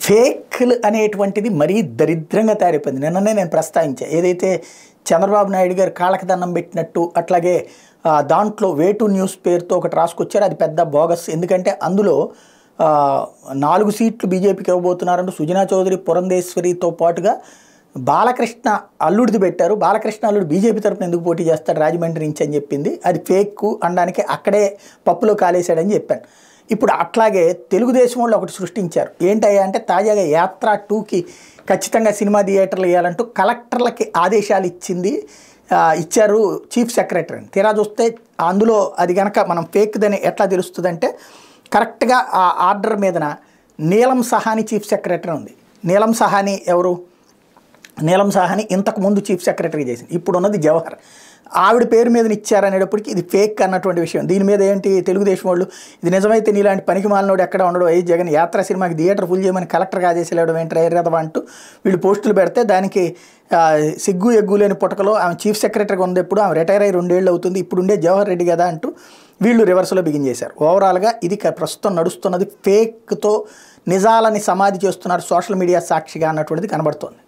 ఫేక్లు అనేటువంటిది మరీ దరిద్రంగా తయారైపోయింది. నిన్ననే నేను ప్రస్తావించాను. ఏదైతే చంద్రబాబు నాయుడు గారు కాళ్ళకి దండం పెట్టినట్టు అట్లాగే దాంట్లో వేటు న్యూస్ పేరుతో ఒకటి రాసుకొచ్చారు. అది పెద్ద బోగస్. ఎందుకంటే అందులో 4 సీట్లు బీజేపీకి ఇవ్వబోతున్నారంటూ సుజనా చౌదరి, పురంధేశ్వరితో పాటుగా బాలకృష్ణ అల్లుడిది పెట్టారు. బాలకృష్ణ అల్లుడు బీజేపీ తరఫున ఎందుకు పోటీ చేస్తాడు రాజమండ్రి నుంచి అని చెప్పింది. అది ఫేక్ అనడానికి అక్కడే పప్పులో కాలేశాడని చెప్పాను. ఇప్పుడు అట్లాగే తెలుగుదేశం వాళ్ళు ఒకటి సృష్టించారు. ఏంటయ్యా అంటే తాజాగా యాత్ర 2కి ఖచ్చితంగా సినిమా థియేటర్లు వేయాలంటూ కలెక్టర్లకి ఆదేశాలు ఇచ్చారు చీఫ్ సెక్రటరీ. తీరా చూస్తే అందులో అది కనుక మనం ఫేక్దని ఎట్లా తెలుస్తుందంటే కరెక్ట్గా ఆ ఆర్డర్ మీదన నీలం సహాని చీఫ్ సెక్రటరీ ఉంది. నీలం సహాని ఎవరు? నీలం సహాని ఇంతకుముందు చీఫ్ సెక్రటరీ చేసింది. ఇప్పుడు ఉన్నది జవహర్. ఆవిడ పేరు మీద ఇచ్చారనేటప్పటికి ఇది ఫేక్ అన్నటువంటి విషయం. దీని మీద ఏంటి తెలుగుదేశం వాళ్ళు, ఇది నిజమైతే నీలాంటి పనికి మాలినోడు ఎక్కడ ఉండడు, జగన్ యాత్ర సినిమాకి థియేటర్ ఫుల్ చేయమని కలెక్టర్కి ఆదేశాలు ఇవ్వడం ఏంటి రైరదవా అంటూ వీళ్ళు పోస్టులు పెడితే దానికి సిగ్గు ఎగ్గు లేని పుటకలో ఆమె చీఫ్ సెక్రటరీగా ఉంది. ఎప్పుడు ఆమె రిటైర్ అయ్యి 2 ఏళ్ళు అవుతుంది, ఇప్పుడు ఉండే జవహర్ రెడ్డి కదా అంటూ వీళ్ళు రివర్స్లో బిగిన్ చేశారు. ఓవరాల్గా ఇది ప్రస్తుతం నడుస్తున్నది ఫేక్తో నిజాలని సమాధి చేస్తున్నారు సోషల్ మీడియా సాక్షిగా అన్నటువంటిది కనబడుతోంది.